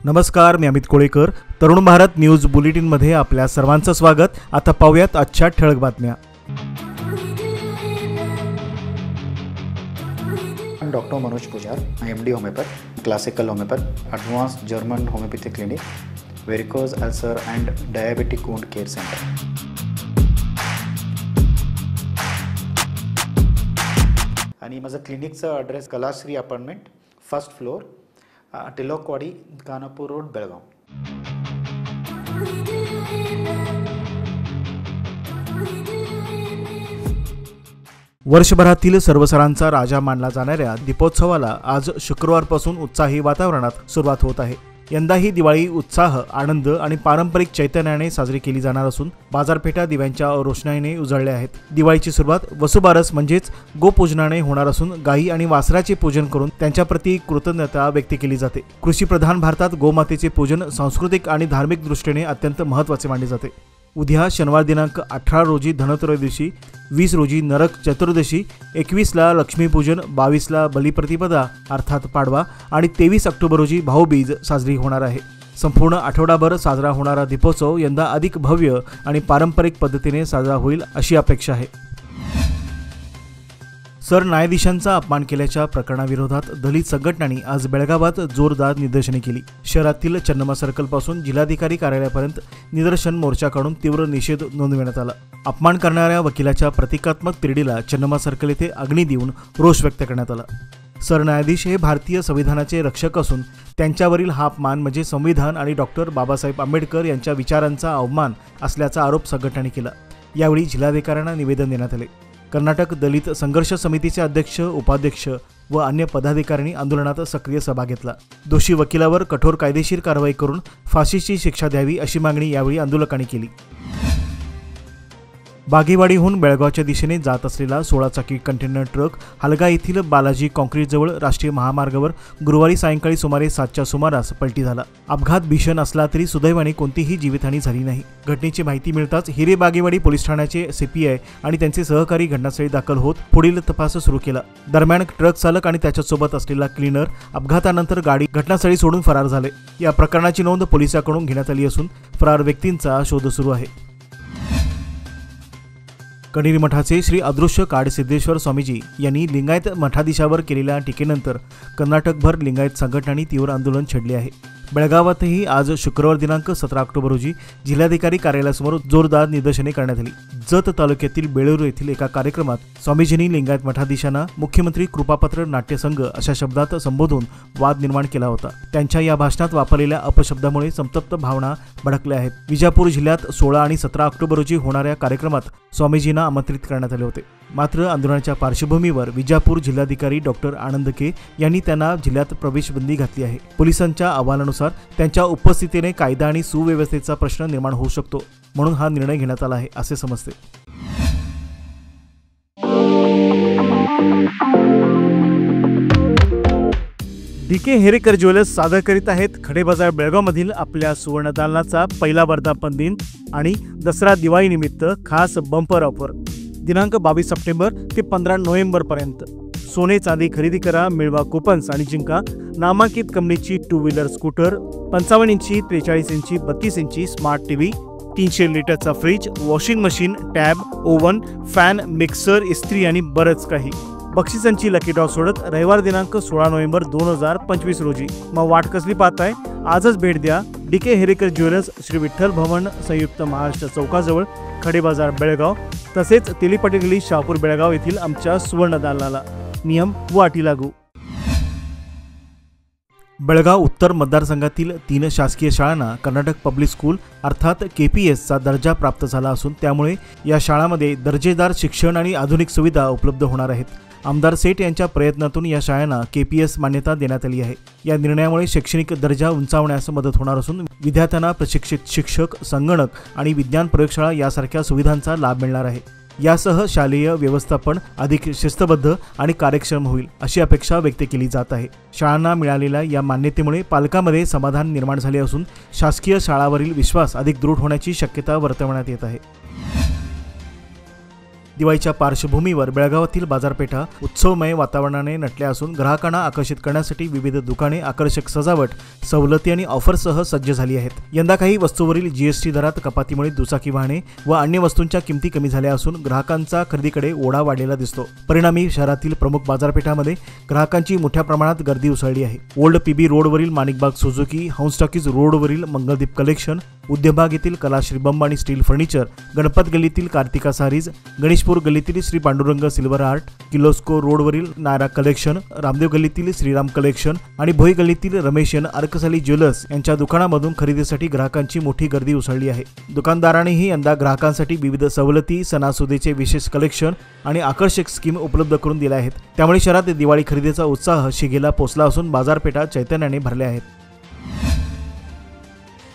नमस्कार, मी Amit Kolekar. Tarun Bharat news bulletin मध्ये आपल्या सर्वांचं स्वागत. आता पाहूयात आजच्या ठळक बातम्या. Doctor Manoj Pujar, MD homeopath, classical homeopath, advanced German homeopathy clinic, varicose ulcer and diabetic wound care centre. आणि माझं क्लिनिकचं address Kalashri apartment, first floor, Tilakwadi, Khanapur road, Belgaum. वर्षभरातील सर्व सणांचा राजा मानला जाणाऱ्या दीपोत्सवाला आज शुक्रवारपासून उत्साही वातावरणात सुरुवात होत आहे. यंदा ही दिवाळी उत्साह, आनंद आणि पारंपरिक चैतन्याने साजरी केली जाणार असून बाजारपेठा दिव्यांच्या रोषणाईने उजळल्या आहेत. दिवाळीची सुरुवात वसुबारस म्हणजेच गोपूजनाने होणार असून गायी आणि वासराचे पूजन करून त्यांच्याप्रती कृतज्ञता व्यक्त केली जाते. कृषीप्रधान भारतात गोमातेचे पूजन सांस्कृतिक आणि धार्मिक दृष्टीने अत्यंत महत्त्वाचे मानले जाते. उद्या शनिवार दिनांक 18 रोजी धनत्रयोदशी, 20 रोजी नरक चतुर्दशी, 21ला लक्ष्मीपूजन, 22ला बलिप्रतिपदा अर्थात पाडवा आणि 23 ऑक्टोबर रोजी भाऊबीज साजरी होणार आहे. संपूर्ण आठवडाभर साजरा होणारा दीपोत्सव यंदा अधिक भव्य आणि पारंपरिक पद्धतीने साजरा होईल अशी अपेक्षा आहे. सरन्यायाधीशांचा अपमान केल्याच्या प्रकरणाविरोधात दलित संघटनांनी आज बेळगावात जोरदार निदर्शने केली. शहरातील चन्नमा सर्कलपासून जिल्हाधिकारी कार्यालयापर्यंत निदर्शन मोर्चा काढून तीव्र निषेध नोंदविण्यात आला. अपमान करणाऱ्या वकिलाच्या प्रतिकात्मक तिरडीला चन्नमा सर्कल येथे अग्नी देऊन रोष व्यक्त करण्यात आला. सरन्यायाधीश हे भारतीय संविधानाचे रक्षक असून त्यांच्यावरील हा अपमान म्हणजे संविधान आणि डॉक्टर बाबासाहेब आंबेडकर यांच्या विचारांचा अवमान असल्याचा आरोप संघटनेने केला. यावेळी जिल्हाधिकाऱ्यांना निवेदन देण्यात आले. कर्नाटक दलित संघर्ष समितीचे अध्यक्ष, उपाध्यक्ष व अन्य पदाधिकाऱ्यांनी आंदोलनात सक्रिय सहभाग घेतला. दोषी वकिलावर कठोर कायदेशीर कारवाई करून फाशीची शिक्षा द्यावी अशी मागणी यावेळी आंदोलकांनी केली. बागेवाडीहून बेळगावच्या दिशेने जात असलेला 16 चाकी कंटेनर ट्रक हलगा येथील बालाजी कॉन्क्रीटजवळ राष्ट्रीय महामार्गावर गुरुवारी सायंकाळी सुमारे 7च्या सुमारास पलटी झाला. अपघात भीषण असला तरी सुदैवाने कोणतीही जीवितहानी झाली नाही. घटनेची माहिती मिळताच हिरे बागेवाडी पोलीस ठाण्याचे CPI आणि त्यांचे सहकारी घटनास्थळी दाखल होत पुढील तपास सुरू केला. दरम्यान ट्रक चालक आणि त्याच्यासोबत असलेला क्लीनर अपघातानंतर गाडी घटनास्थळी सोडून फरार झाले. या प्रकरणाची नोंद पोलिसांकडून घेण्यात आली असून फरार व्यक्तींचा शोध सुरू आहे. कणेरी मठाचे श्री अदृश्य काडसिद्धेश्वर स्वामीजी यांनी लिंगायत मठाधीशावर केलेल्या टीकेनंतर कर्नाटकभर लिंगायत संघटनांनी तीव्र आंदोलन छेडले आहे. बेळगावातही आज शुक्रवार दिनांक 17 ऑक्टोबर रोजी जिल्हाधिकारी कार्यालयासमोर जोरदार निदर्शने करण्यात आली. जत तालुक्यातील बेळूर येथील एका कार्यक्रमात स्वामीजींनी लिंगायत मठाधीशांना मुख्यमंत्री कृपापत्र नाट्यसंघ अशा शब्दात संबोधून वाद निर्माण केला होता. त्यांच्या या भाषणात वापरलेल्या अपशब्दामुळे संतप्त भावना भडकल्या आहेत. विजापूर जिल्ह्यात 16 आणि 17 ऑक्टोबर रोजी होणाऱ्या कार्यक्रमात स्वामीजींना आमंत्रित करण्यात आले होते. मात्र आंदोलनाच्या पार्श्वभूमीवर विजापूर जिल्हाधिकारी डॉक्टर आनंद के यांनी त्यांना जिल्ह्यात प्रवेशबंदी घातली आहे. पोलिसांच्या अहवालानुसार त्यांच्या उपस्थितीने कायदा आणि सुव्यवस्थेचा प्रश्न निर्माण होऊ शकतो, म्हणून हा निर्णय घेण्यात आला आहे असे समजते. DK हेरेकर ज्वेलर्स सादर करीत आहेत खडेबाजार बेळगावमधील आपल्या सुवर्णदालनाचा पहिला वर्धापन दिन आणि दसरा दिवाळी निमित्त खास बंपर ऑफर. दिनांक 22 सप्टेंबर ते 15 नोव्हेंबर पर्यंत. सोने चांदी खरेदी करा, मिळवा कुपन्स आणि जिंका नामांकित कंपनीची 2 व्हीलर स्कूटर, 55 इंची, 43 इंची, 32 इंची स्मार्ट TV, 300 लिटरचा fridge, washing machine, tab, oven, fan, mixer, इस्त्री आणि बरंच काही. बक्षिसांची लकी ड्रॉ सोडत रविवार दिनांक 16 नोव्हेंबर 2025 रोजी. मग वाट कसली पाहताय? आजच भेट द्या DK हेरेकर ज्वेलर्स, श्री विठ्ठल भवन, संयुक्त महाराष्ट्र चौकाजवळ, खडेबाजार बेळगाव, तसेच तेलीपटे गल्ली, शहापूर बेळगाव येथील आमच्या सुवर्णदालनाला. नियम व अटी लागू. बेळगाव उत्तर मतदारसंघातील 3 शासकीय शाळांना कर्नाटक पब्लिक स्कूल अर्थात KPSचा दर्जा प्राप्त झाला असून त्यामुळे या शाळांमध्ये दर्जेदार शिक्षण आणि आधुनिक सुविधा उपलब्ध होणार आहेत. आमदार सेठ यांच्या प्रयत्नातून या शाळांना KPS मान्यता देण्यात आली आहे. या निर्णयामुळे शैक्षणिक दर्जा उंचावण्यास मदत होणार असून विद्यार्थ्यांना प्रशिक्षित शिक्षक, संगणक आणि विज्ञान प्रयोगशाळा यासारख्या सुविधांचा लाभ मिळणार आहे. यासह शालेय व्यवस्थापन अधिक शिस्तबद्ध आणि कार्यक्षम होईल अशी अपेक्षा व्यक्त केली जात आहे. शाळांना मिळालेल्या या मान्यतेमुळे पालकांमध्ये समाधान निर्माण झाले असून शासकीय शाळांवरील विश्वास अधिक दृढ होण्याची शक्यता वर्तवण्यात येत आहे. दिवाळीच्या पार्श्वभूमीवर बेळगावातील बाजारपेठा उत्सवमय वातावरणाने नटल्या असून ग्राहकांना आकर्षित करण्यासाठी विविध दुकाने आकर्षक सजावट, सवलती आणि ऑफरसह सज्ज झाली आहेत। यंदा काही वस्तूवरील जीएसटी दरात कपातीमुळे दुचाकी वाहने व अन्य वस्तूंच्या किमती कमी झाल्या असून ग्राहकांचा खरेदीकडे ओढा वाढलेला दिसतो। परिणामी शहरातील प्रमुख बाजारपेठांमध्ये ग्राहकांची मोठ्या प्रमाणात गर्दी उसळली आहे। ओल्ड पीबी रोडवरील माणिकबाग सुझुकी, हंस टॉकीज रोडवरील मंगलदीप कलेक्शन, उद्यमबाग येथील कला श्रीबंब आणि स्टील फर्निचर, गणपत गल्लीतील कार्तिका सारीज, गणेशपूर गल्लीतील श्री पांडुरंग सिल्वर आर्ट, किलोस्को रोडवरील नायरा कलेक्शन, रामदेव गल्लीतील श्रीराम कलेक्शन आणि भोई गल्लीतील रमेशन अर्कसाली ज्वेलर्स यांच्या दुकानामधून खरेदीसाठी ग्राहकांची मोठी गर्दी उसळली आहे। दुकानदारांनीही यंदा ग्राहकांसाठी विविध सवलती, सणासुदीचे विशेष कलेक्शन आणि आकर्षक स्कीम उपलब्ध करून दिल्या आहेत। त्यामुळे शहरात दिवाळी खरेदीचा उत्साह शिगेला पोहोचला असून बाजारपेठा चैतन्याने भरल्या आहेत।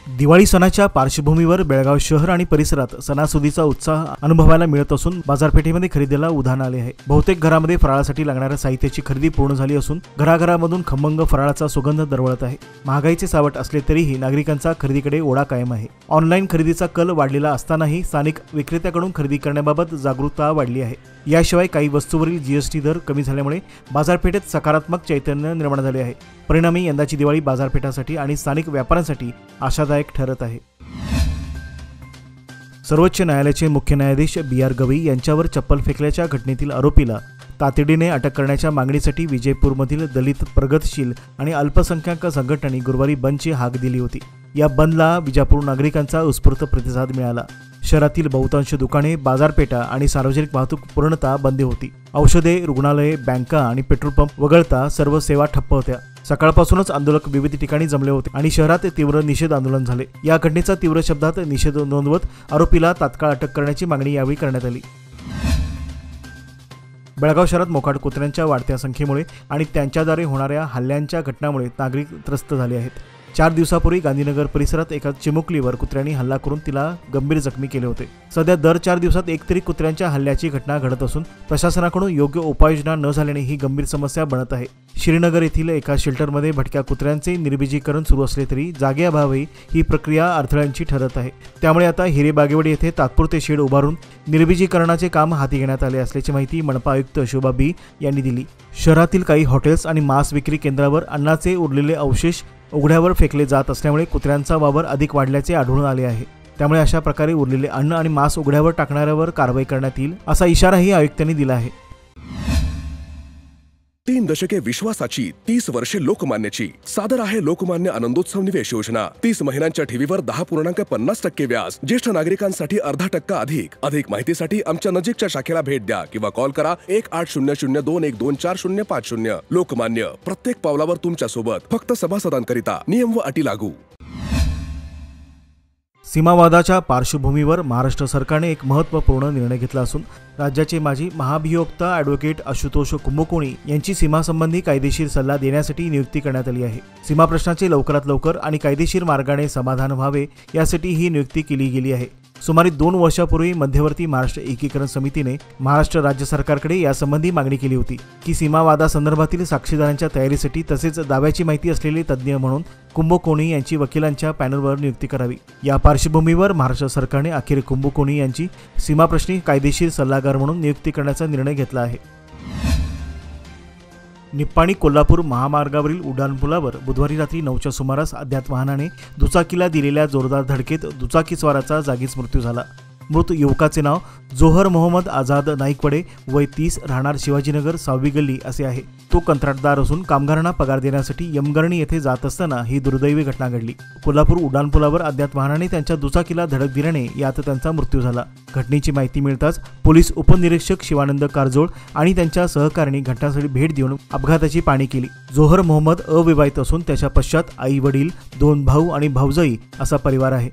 दिवाळी सणाच्या पार्श्वभूमीवर बेळगाव शहर आणि परिसरात सणासुदीचा उत्साह अनुभवायला मिळत असून बाजारपेठेमध्ये खरेदीला उधाण आले आहे। बहुतेक घरामध्ये फराळासाठी लागणाऱ्या साहित्याची खरेदी पूर्ण झाली असून घराघरामधून खमंग फराळाचा सुगंध दरवळत आहे। महागाईचे सावट असले तरीही नागरिकांचा खरेदीकडे ओढा कायम आहे। ऑनलाईन खरेदीचा कल वाढलेला असतानाही स्थानिक विक्रेत्याकडून खरेदी करण्याबाबत जागरूकता वाढली आहे। याशिवाय काही वस्तूवरील जीएसटी दर कमी झाल्यामुळे बाजारपेठेत सकारात्मक चैतन्य निर्माण झाले आहे। परिणामी यंदाची दिवाळी बाजारपेठासाठी आणि स्थानिक व्यापाऱ्यांसाठी आशादायक ठरत आहे। सर्वोच्च न्यायालयाचे मुख्य न्यायाधीश BR गवई यांच्यावर चप्पल फेकल्याच्या घटनेतील आरोपीला तातडीने अटक करण्याच्या मागणीसाठी विजयपूरमधील दलित, प्रगतशील आणि अल्पसंख्याक संघटनांनी गुरुवारी बंदची हाक दिली होती। या बंदला विजापूर नागरिकांचा उत्स्फूर्त प्रतिसाद मिळाला। शहरातील बहुतांश दुकाने, बाजारपेठा आणि सार्वजनिक वाहतूक पूर्णतः बंद होती। औषधे, रुग्णालये, बँका आणि पेट्रोल पंप वगळता सर्व सेवा ठप्प होत्या। सकाळपासूनच आंदोलक विविध ठिकाणी जमले होते आणि शहरात तीव्र निषेध आंदोलन झाले। या घटनेचा तीव्र शब्दात निषेध नोंदवत आरोपीला तात्काळ अटक करण्याची मागणी यावेळी करण्यात आली। बेळगाव शहरात मोकाट कुत्र्यांच्या वाढत्या संख्येमुळे आणि त्यांच्याद्वारे होणाऱ्या हल्ल्यांच्या घटनांमुळे नागरिक त्रस्त झाले आहेत। 4 दिवसापूर्वी गांधीनगर परिसरात एका चिमुकलीवर कुत्र्यांनी हल्ला करून तिला गंभीर जखमी केले होते। सध्या दर 4 दिवसात एक तरी कुत्र्यांच्या हल्ल्याची घटना घडत असून प्रशासनाकडून योग्य उपाययोजना न झाल्याने ही गंभीर समस्या बनत आहे। श्रीनगर येथील एका शेल्टरमध्ये भटक्या कुत्र्यांचे निर्बीजीकरण सुरू असले तरी जागेअभावी ही प्रक्रिया अडथळ्यांची ठरत आहे। त्यामुळे आता हिरेबागेवाडी येथे तात्पुरते शेड उभारून निर्बीजीकरणाचे काम हाती घेण्यात आले असल्याची माहिती मनपा आयुक्त शोभा बी यांनी दिली। शहरातील काही हॉटेल्स आणि मांस विक्री केंद्रावर अन्नाचे उरलेले अवशेष उघड्यावर फेकले जात असल्यामुळे कुत्र्यांचा वावर अधिक वाढल्याचे आढळून आले आहे। त्यामुळे अशा प्रकारे उरलेले अन्न आणि मांस उघड्यावर टाकणाऱ्यावर कारवाई करण्यात येईल असा इशाराही आयुक्तांनी दिला आहे। 3 दशके विश्वासाची, 30 वर्षे लोकमान्याची। सादर आहे लोकमान्य आनंदोत्सव निवेश योजना। 30 महिन्यांच्या ठेवीवर 10.50% व्याज। ज्येष्ठ नागरिकांसाठी अर्धा टक्का अधिक। अधिक माहितीसाठी आमच्या नजीकच्या शाखेला भेट द्या किंवा कॉल करा 180021245050। लोकमान्य, प्रत्येक पावलावर तुमच्या सोबत। फक्त सभासदांकरिता। नियम व अटी लागू। सीमावादाच्या पार्श्वभूमीवर महाराष्ट्र सरकारने एक महत्त्वपूर्ण निर्णय घेतला असून राज्याचे माजी महाभियोक्ता ॲडव्होकेट आशुतोष कुंभकोणी यांची सीमासंबंधी कायदेशीर सल्ला देण्यासाठी नियुक्ती करण्यात आली आहे। सीमा प्रश्नाचे लवकरात लवकर आणि कायदेशीर मार्गाने समाधान व्हावे यासाठी ही नियुक्ती केली गेली आहे। सुमारे 2 वर्षापूर्वी मध्यवर्ती महाराष्ट्र एकीकरण समितीने महाराष्ट्र राज्य सरकारकडे यासंबंधी मागणी केली होती की सीमावादासंदर्भातील साक्षीदारांच्या तयारीसाठी तसेच दाव्याची माहिती असलेले तज्ज्ञ म्हणून कुंभकोणी यांची वकिलांच्या पॅनलवर नियुक्ती करावी। या पार्श्वभूमीवर महाराष्ट्र सरकारने अखेर कुंभकोणी यांची सीमाप्रश्नी कायदेशीर सल्लागार म्हणून नियुक्ती करण्याचा निर्णय घेतला आहे। निप्पाणी कोल्हापूर महामार्गावरील उड्डाणपुलावर बुधवारी रात्री 9च्या सुमारास अज्ञात वाहनाने दुचाकीला दिलेल्या जोरदार धडकेत दुचाकीस्वाराचा जागीच मृत्यू झाला। मृत युवकाचे नाव जोहर मोहम्मद आझाद नाईकवडे, वय 30, राहणार शिवाजीनगर 6वी गल्ली असे आहे। तो कंत्राटदार असून कामगारांना पगार देण्यासाठी यमगर्णी येथे जात असताना ही दुर्दैवी घटना घडली। कोल्हापूर उड्डाणपुलावर अज्ञात वाहनाने त्यांच्या दुचाकीला धडक दिल्याने यात त्यांचा मृत्यू झाला। घटनेची माहिती मिळताच पोलीस उपनिरीक्षक शिवानंद कारजोळ आणि त्यांच्या सहकाऱ्यांनी घटनास्थळी भेट देऊन अपघाताची पाहणी केली। जोहर मोहम्मद अविवाहित असून त्याच्या पश्चात आई वडील, 2 भाऊ आणि भाऊजाई असा परिवार आहे।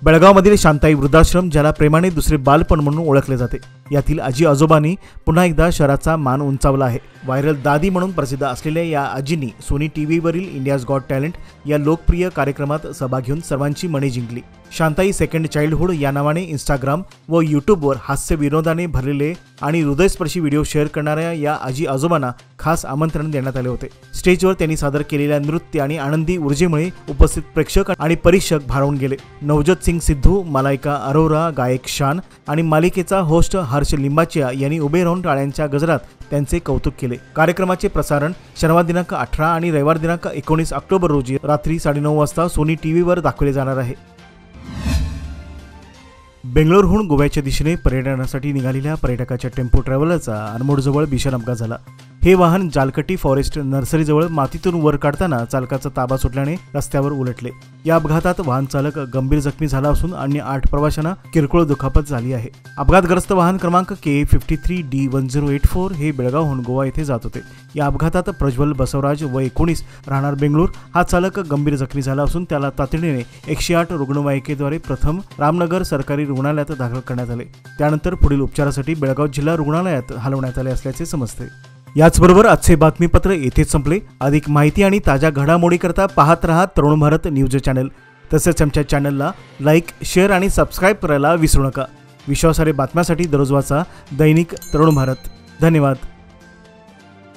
बेळगावमधील शांताई वृद्धाश्रम, ज्याला प्रेमाने दुसरे बालपण म्हणून ओळखले जाते, यातील आजी आजोबांनी पुन्हा एकदा शहराचा मान उंचावला आहे। व्हायरल दादी म्हणून प्रसिद्ध असलेल्या या आजींनी सोनी टीव्हीवरील इंडियाज गॉट टॅलेंट या लोकप्रिय कार्यक्रमात सहभाग घेऊन सर्वांची मने जिंकली। शांताई सेकंड चाइल्डहुड या नावाने इंस्टाग्राम व यूट्यूबवर हास्य विनोदाने भरलेले आणि हृदयस्पर्शी व्हिडिओ शेअर करणाऱ्या या आजी आजोबांना खास आमंत्रण देण्यात आले होते। स्टेजवर त्यांनी सादर केलेल्या नृत्य आणि आनंदी ऊर्जेमुळे उपस्थित प्रेक्षक आणि परीक्षक भारावून गेले। नवजोत सिंग सिद्धू, मलाइका अरोरा, गायक शान आणि मालिकेचा होस्ट हर्ष लिंबाचिया यांनी उभे राहून टाळ्यांच्या गजरात त्यांचे कौतुक केले। कार्यक्रमाचे प्रसारण शनिवार दिनांक 18 आणि रविवार दिनांक 19 ऑक्टोबर रोजी रात्री 9:30 वाजता सोनी टीव्हीवर दाखवले जाणार आहे। बेंगळुरूहून गोव्याच्या दिशेने पर्यटनासाठी निघालेल्या पर्यटकाच्या टेम्पो ट्रॅव्हलरचा आरमोडजवळ भीषण अपघात झाला। हे वाहन जालकटी फॉरेस्ट नर्सरीजवळ मातीतून वर काढताना चालकाचा ताबा सुटल्याने रस्त्यावर उलटले। या अपघातात वाहन चालक गंभीर जखमी झाला असून अन्य 8 प्रवाशांना किरकोळ दुखापत झाली आहे। अपघातग्रस्त वाहन क्रमांक K53D1084 हे बेळगावहून गोवा येथे जात होते। या अपघातात प्रज्वल बसवराज वय 19 राहणार बेंगळूर हा चालक गंभीर जखमी झाला असून त्याला तातडीने 108 रुग्णवाहिकेद्वारे प्रथम रामनगर सरकारी रुग्णालयात दाखल करण्यात आले। त्यानंतर पुढील उपचारासाठी बेळगाव जिल्हा रुग्णालयात हलवण्यात आले असल्याचे समजते। याचबरोबर आजचे बातमीपत्र येथेच संपले। अधिक माहिती आणि ताज्या घडामोडीकरता पाहत रहा तरुण भारत न्यूज चॅनल। तसेच आमच्या चॅनलला लाईक, शेअर आणि सबस्क्राईब करायला विसरू नका। विश्वासार्ह बातम्यांसाठी दररोज वाचा दैनिक तरुण भारत। धन्यवाद।